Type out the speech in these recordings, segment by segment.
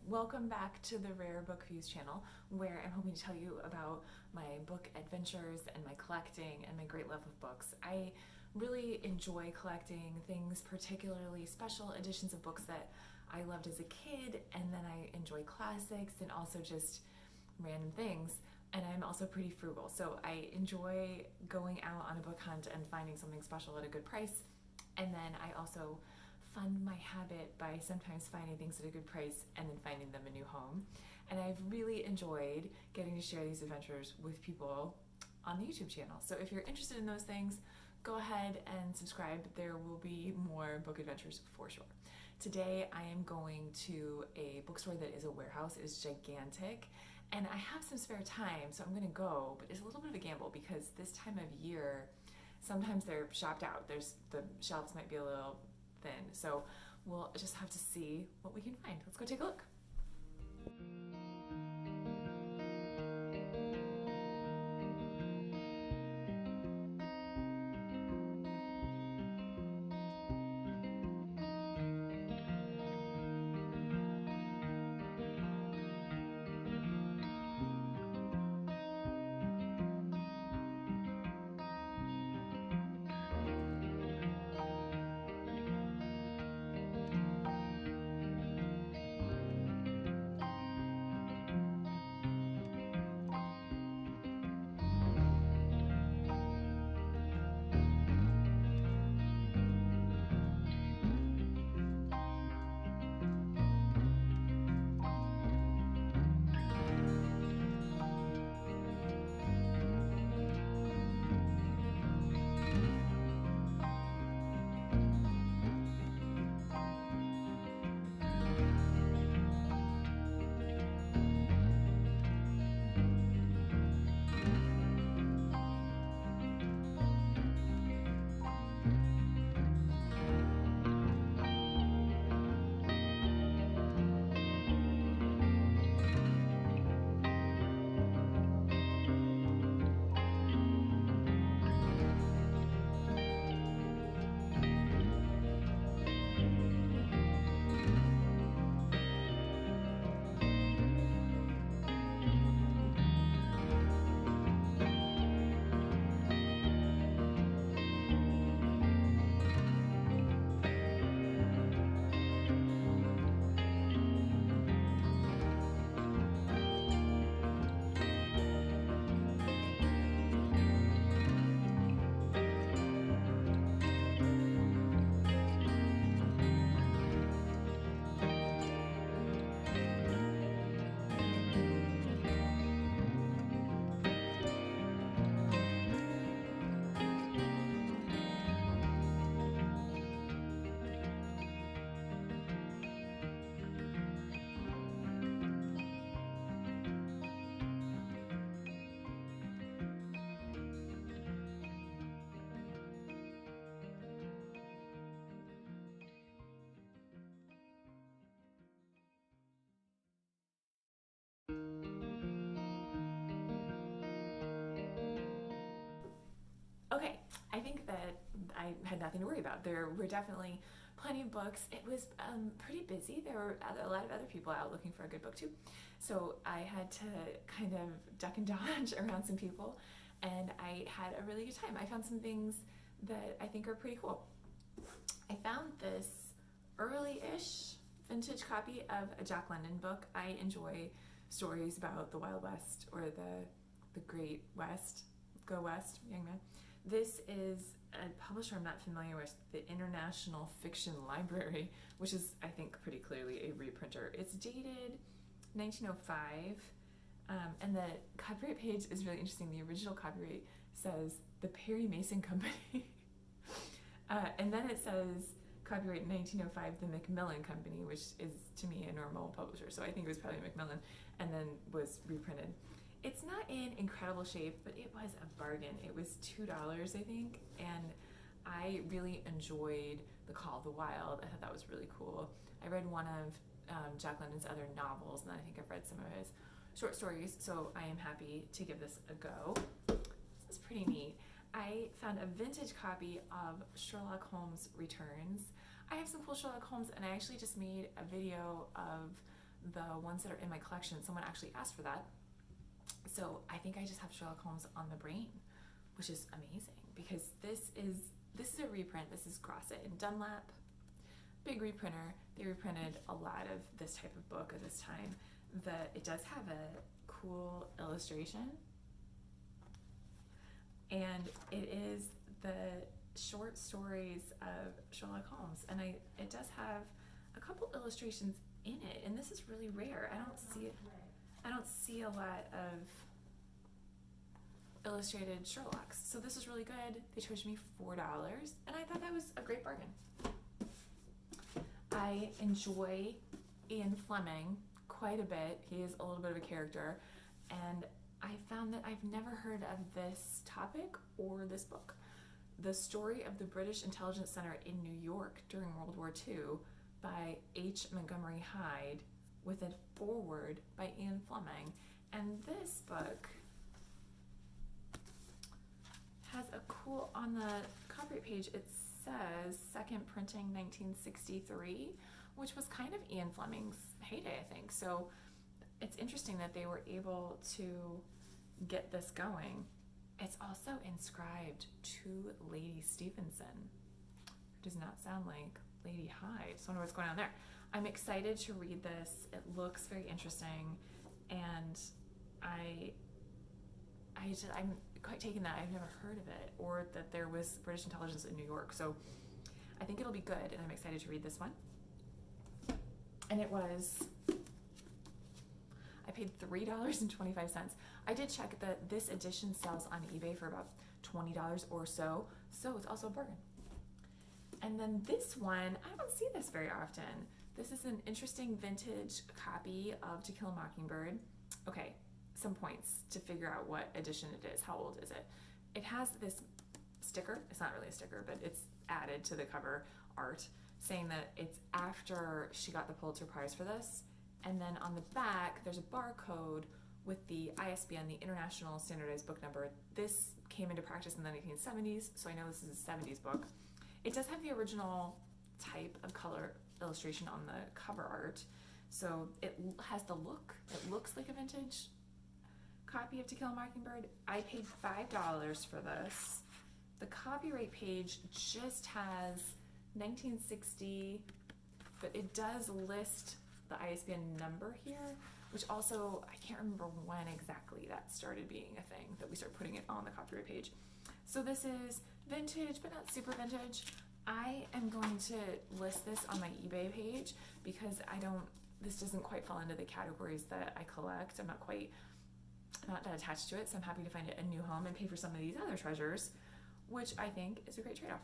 Welcome back to the Rare Book Views channel, where I'm hoping to tell you about my book adventures and my collecting and my great love of books. I really enjoy collecting things, particularly special editions of books that I loved as a kid, and then I enjoy classics and also just random things. And I'm also pretty frugal, so I enjoy going out on a book hunt and finding something special at a good price. And then I also fund my habit by sometimes finding things at a good price and then finding them a new home. And I've really enjoyed getting to share these adventures with people on the YouTube channel. So if you're interested in those things, go ahead and subscribe. There will be more book adventures for sure. Today I am going to a bookstore that is a warehouse. It is gigantic, and I have some spare time, so I'm going to go, but it's a little bit of a gamble because this time of year sometimes they're shopped out. The shelves might be a little thin, so we'll just have to see what we can find. Let's go take a look. Okay, I think that I had nothing to worry about. There were definitely plenty of books. It was pretty busy. There were a lot of other people out looking for a good book too. So I had to kind of duck and dodge around some people, and I had a really good time. I found some things that I think are pretty cool. I found this early-ish vintage copy of a Jack London book. I enjoy stories about the Wild West or the Great West. Go West, young man. This is a publisher I'm not familiar with, the International Fiction Library, which is, I think, pretty clearly a reprinter. It's dated 1905, and the copyright page is really interesting. The original copyright says the Perry Mason Company, and then it says copyright 1905, the Macmillan Company, which is, to me, a normal publisher. So I think it was probably Macmillan, and then was reprinted. It's not in incredible shape, but it was a bargain. It was $2, I think, and I really enjoyed The Call of the Wild. I thought that was really cool. I read one of Jack London's other novels, and then I think I've read some of his short stories, so I am happy to give this a go. This is pretty neat. I found a vintage copy of Sherlock Holmes Returns. I have some cool Sherlock Holmes, and I actually just made a video of the ones that are in my collection, someone actually asked for that. So I think I just have Sherlock Holmes on the brain, which is amazing because this is a reprint. This is Grosset and Dunlap, big reprinter. They reprinted a lot of this type of book at this time. It does have a cool illustration, and it is the short stories of Sherlock Holmes, and it does have a couple illustrations in it, and this is really rare. I don't see a lot of illustrated Sherlocks, so this is really good. They charged me $4, and I thought that was a great bargain. I enjoy Ian Flemming quite a bit. He is a little bit of a character, and I found that I've never heard of this topic or this book. The Story of the British Intelligence Center in New York during World War II by H. Montgomery Hyde, with a foreword by Ian Flemming. And this book has a cool, on the copyright page, it says second printing 1963, which was kind of Ian Fleming's heyday, I think. So it's interesting that they were able to get this going. It's also inscribed to Lady Stevenson. Does not sound like Lady Hyde. So I wonder what's going on there. I'm excited to read this. It looks very interesting, and I'm quite taken that I've never heard of it, or that there was British intelligence in New York. So I think it'll be good, and I'm excited to read this one. And it was, I paid $3.25. I did check that this edition sells on eBay for about $20 or so, so it's also a bargain. And then this one, I don't see this very often. This is an interesting vintage copy of To Kill a Mockingbird. Okay, some points to figure out what edition it is. How old is it? It has this sticker. It's not really a sticker, but it's added to the cover art saying that it's after she got the Pulitzer Prize for this. And then on the back, there's a barcode with the ISBN, the International Standardized Book Number. This came into practice in the 1970s, so I know this is a 70s book. It does have the original type of color illustration on the cover art, so it has the look. It looks like a vintage copy of To Kill a Mockingbird. I paid $5 for this. The copyright page just has 1960, but it does list the ISBN number here, which also, I can't remember when exactly that started being a thing, that we started putting it on the copyright page. So this is vintage, but not super vintage. I am going to list this on my eBay page because this doesn't quite fall into the categories that I collect. I'm not that attached to it, so I'm happy to find it a new home and pay for some of these other treasures, which I think is a great trade-off.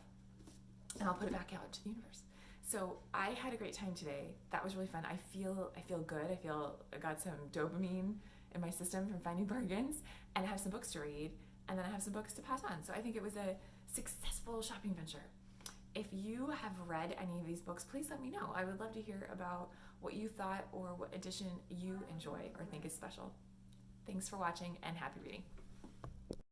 And I'll put it back out to the universe. So I had a great time today. That was really fun. I feel good. I got some dopamine in my system from finding bargains, and I have some books to read, and then I have some books to pass on. So I think it was a successful shopping venture. If you have read any of these books, please let me know. I would love to hear about what you thought or what edition you enjoy or think is special. Thanks for watching, and happy reading.